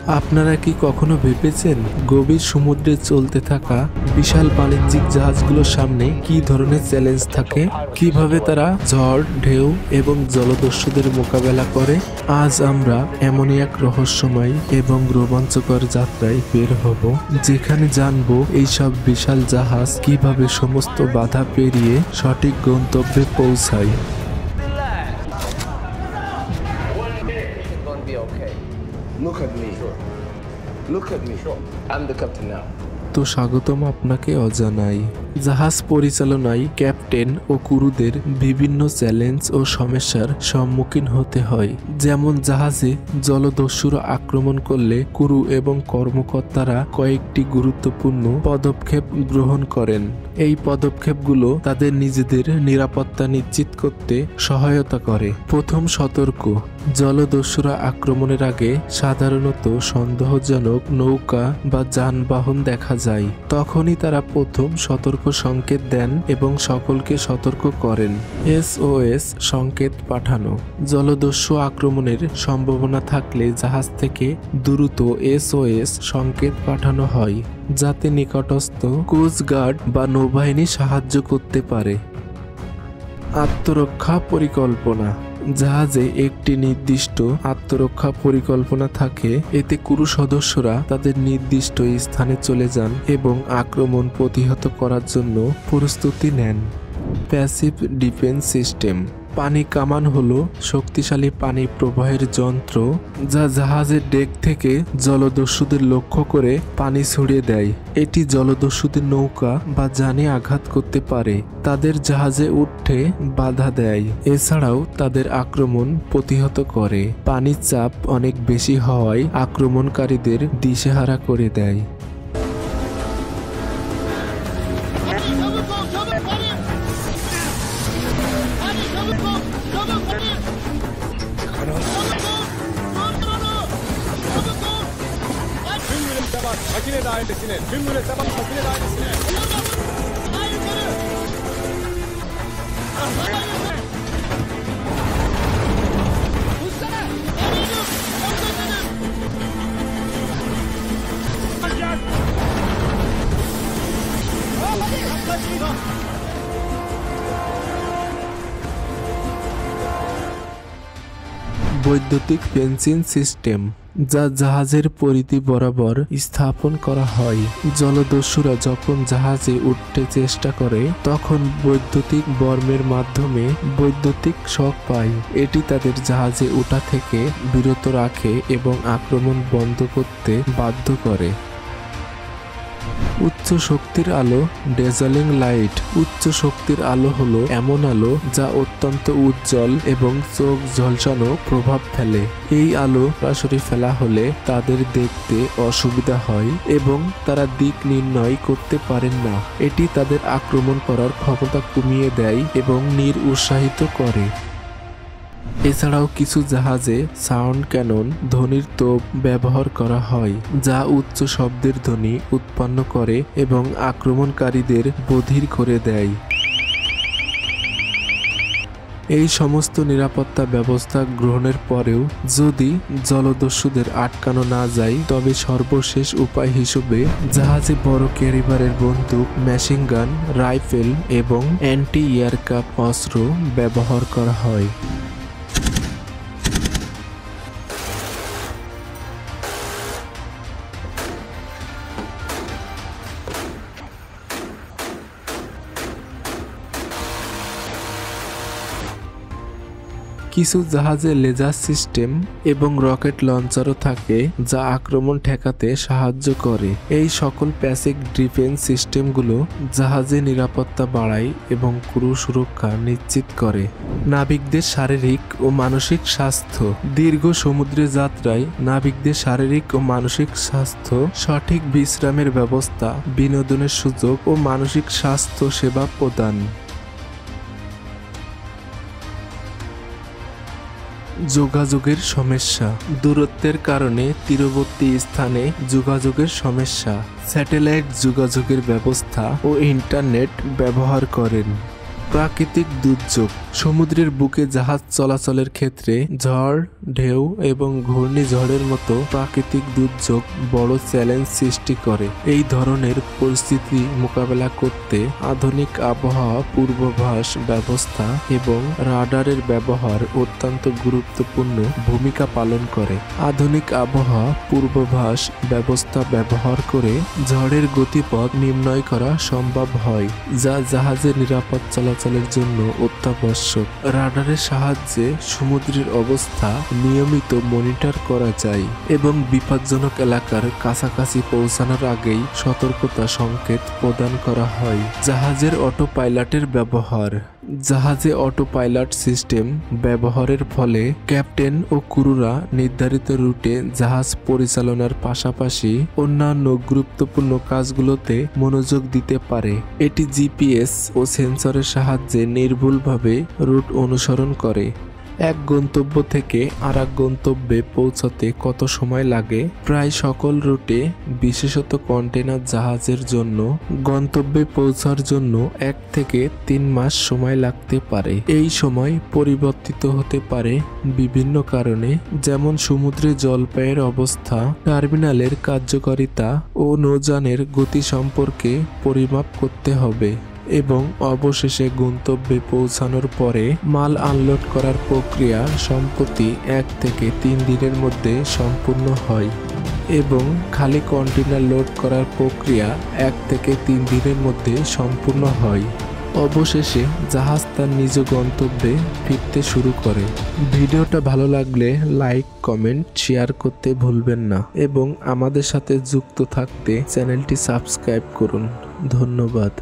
আপনারা কি কখনো ভেবেছেন গভীর সমুদ্রে চলতে থাকা বিশাল বাণিজ্যিক জাহাজগুলোর সামনে কি ধরনের চ্যালেঞ্জ থাকে, কিভাবে তারা ঝড়, ঢেউ এবং জলদস্যুদের মোকাবেলা করে? আজ আমরা এমনই এক রহস্যময় এবং রোমাঞ্চকর যাত্রায় বের হব, যেখানে জানবো এইসব বিশাল জাহাজ কিভাবে সমস্ত বাধা পেরিয়ে সঠিক গন্তব্যে পৌঁছায়। Look at me. Look at me. I'm the captain now. তো স্বাগতম আপনাকে অজানাই। জাহাজ পরিচালনায় ক্যাপ্টেন ও ক্রুদের বিভিন্ন চ্যালেঞ্জ ও সমস্যার সম্মুখীন হতে হয়। যেমন জাহাজে জলদস্যুরা আক্রমণ করলে ক্রু এবং কর্মকর্তারা কয়েকটি গুরুত্বপূর্ণ পদক্ষেপ গ্রহণ করেন। এই পদক্ষেপগুলো তাদের নিজেদের নিরাপত্তা নিশ্চিত করতে সহায়তা করে। প্রথম, সতর্ক। জলদস্যুরা আক্রমণের আগে সাধারণত সন্দেহজনক নৌকা বা যানবাহন দেখা যায়। তখনই তারা প্রথম সতর্ক সংকেত দেন এবং সকলকে সতর্ক করেন। SOS সংকেত পাঠানো। জলদস্যু আক্রমণের সম্ভাবনা থাকলে জাহাজ থেকে দ্রুত SOS সংকেত পাঠানো হয়, যাতে নিকটস্থ কোস্টগার্ড বা নৌবাহিনী সাহায্য করতে পারে। আত্মরক্ষা পরিকল্পনা। জাহাজে একটি নির্দিষ্ট আত্মরক্ষা পরিকল্পনা থাকে। এতে ক্রু সদস্যরা তাদের নির্দিষ্ট স্থানে চলে যান এবং আক্রমণ প্রতিহত করার জন্য প্রস্তুতি নেন। Passive defence system. পানি কামান হলো শক্তিশালী পানি প্রবাহের যন্ত্র, যা জাহাজের ডেক থেকে জলদস্যুদের লক্ষ্য করে পানি ছড়িয়ে দেয়। এটি জলদস্যুদের নৌকা বা যানে আঘাত করতে পারে, তাদের জাহাজে উঠতে বাধা দেয়, এছাড়াও তাদের আক্রমণ প্রতিহত করে। পানির চাপ অনেক বেশি হওয়ায় আক্রমণকারীদের দিশেহারা করে দেয়। Makinede ailesine, tüm mürettebat makinede ailesine. বৈদ্যুতিক ফেন্সিং সিস্টেম, যা জাহাজের পরিধি বরাবর স্থাপন করা হয়। জলদস্যুরা যখন জাহাজে উঠতে চেষ্টা করে তখন বৈদ্যুতিক বর্মের মাধ্যমে বৈদ্যুতিক শক পায়। এটি তাদের জাহাজে ওঠা থেকে বিরত রাখে এবং আক্রমণ বন্ধ করতে বাধ্য করে। উচ্চ শক্তির আলো, ডেজালিং লাইট। উচ্চ শক্তির আলো হলো এমন আলো যা অত্যন্ত উজ্জ্বল এবং চোখ ঝলসানো প্রভাব ফেলে। এই আলো সরাসরি ফেলা হলে তাদের দেখতে অসুবিধা হয় এবং তারা দিক নির্ণয় করতে পারেন না। এটি তাদের আক্রমণ করার ক্ষমতা কমিয়ে দেয় এবং নিরুৎসাহিত করে। এছাড়াও কিছু জাহাজে সাউন্ড ক্যানন, ধ্বনির তোপ ব্যবহার করা হয়, যা উচ্চ শব্দের ধ্বনি উৎপন্ন করে এবং আক্রমণকারীদের বধির করে দেয়। এই সমস্ত নিরাপত্তা ব্যবস্থা গ্রহণের পরেও যদি জলদস্যুদের আটকানো না যায়, তবে সর্বশেষ উপায় হিসেবে জাহাজে বড় ক্যারিবারের বন্দুক, মেশিন গান, রাইফেল এবং অ্যান্টি এয়ারক্রাফট অস্ত্র ব্যবহার করা হয়। কিছু জাহাজে লেজার সিস্টেম এবং রকেট লঞ্চারও থাকে, যা আক্রমণ ঠেকাতে সাহায্য করে। এই সকল প্যাসিভ ডিফেন্স সিস্টেমগুলো জাহাজে নিরাপত্তা বাড়ায় এবং ক্রু সুরক্ষা নিশ্চিত করে। নাবিকদের শারীরিক ও মানসিক স্বাস্থ্য। দীর্ঘ সমুদ্রে যাত্রায় নাবিকদের শারীরিক ও মানসিক স্বাস্থ্য, সঠিক বিশ্রামের ব্যবস্থা, বিনোদনের সুযোগ ও মানসিক স্বাস্থ্য সেবা প্রদান। যোগাযোগের সমস্যা। দূরত্বের কারণে তীরবর্তী স্থানে যোগাযোগের সমস্যা। স্যাটেলাইট যোগাযোগের ব্যবস্থা ও ইন্টারনেট ব্যবহার করেন। প্রাকৃতিক দুর্যোগ। সমুদ্রের বুকে জাহাজ চলাচলের ক্ষেত্রে ঝড়, ঢেউ এবং ঘূর্ণিঝড়ের মতো প্রাকৃতিক দুর্যোগ বড় চ্যালেঞ্জ সৃষ্টি করে। এই ধরনের পরিস্থিতি মোকাবেলা করতে আধুনিক আবহাওয়া পূর্বাভাস ব্যবস্থা এবং রাডারের ব্যবহার অত্যন্ত গুরুত্বপূর্ণ ভূমিকা পালন করে। আধুনিক আবহাওয়া পূর্বাভাস ব্যবস্থা ব্যবহার করে ঝড়ের গতিপথ নির্ণয় করা সম্ভব হয়, যা জাহাজের নিরাপদ চলাচলের জন্য অত্যাবশ্যক। রাডারের সাহায্যে সমুদ্রের অবস্থা নিয়মিত মনিটর করা যায় এবং বিপজ্জনক এলাকার কাছাকাছি পৌঁছানোর আগেই সতর্কতা সংকেত প্রদান করা হয়। জাহাজের অটো পাইলটের ব্যবহার। জাহাজে অটো পাইলট সিস্টেম ব্যবহারের ফলে ক্যাপ্টেন ও ক্রুরা নির্ধারিত রুটে জাহাজ পরিচালনার পাশাপাশি অন্যান্য গুরুত্বপূর্ণ কাজগুলোতে মনোযোগ দিতে পারে। এটি জিপিএস ও সেন্সরের সাহায্যে নির্ভুলভাবে রুট অনুসরণ করে। এক গন্তব্য থেকে আরেক গন্তব্যে পৌঁছাতে কত সময় লাগে? প্রায় সকল রুটে, বিশেষত কন্টেনার জাহাজের জন্য গন্তব্যে পৌঁছার জন্য 1 থেকে 3 মাস সময় লাগতে পারে। এই সময় পরিবর্তিত হতে পারে বিভিন্ন কারণে, যেমন সমুদ্রে জলবায়ুর অবস্থা, টার্মিনালের কার্যকারিতা ও নৌযানের গতি সম্পর্কে পরিমাপ করতে হবে এবং অবশেষে গন্তব্যে পৌঁছানোর পরে মাল আনলোড করার প্রক্রিয়া সম্প্রতি 1 থেকে 3 দিনের মধ্যে সম্পূর্ণ হয় এবং খালি কন্টেনার লোড করার প্রক্রিয়া 1 থেকে 3 দিনের মধ্যে সম্পূর্ণ হয়। অবশেষে জাহাজ তার নিজ গন্তব্যে ফিরতে শুরু করে। ভিডিওটা ভালো লাগলে লাইক, কমেন্ট, শেয়ার করতে ভুলবেন না এবং আমাদের সাথে যুক্ত থাকতে চ্যানেলটি সাবস্ক্রাইব করুন। ধন্যবাদ।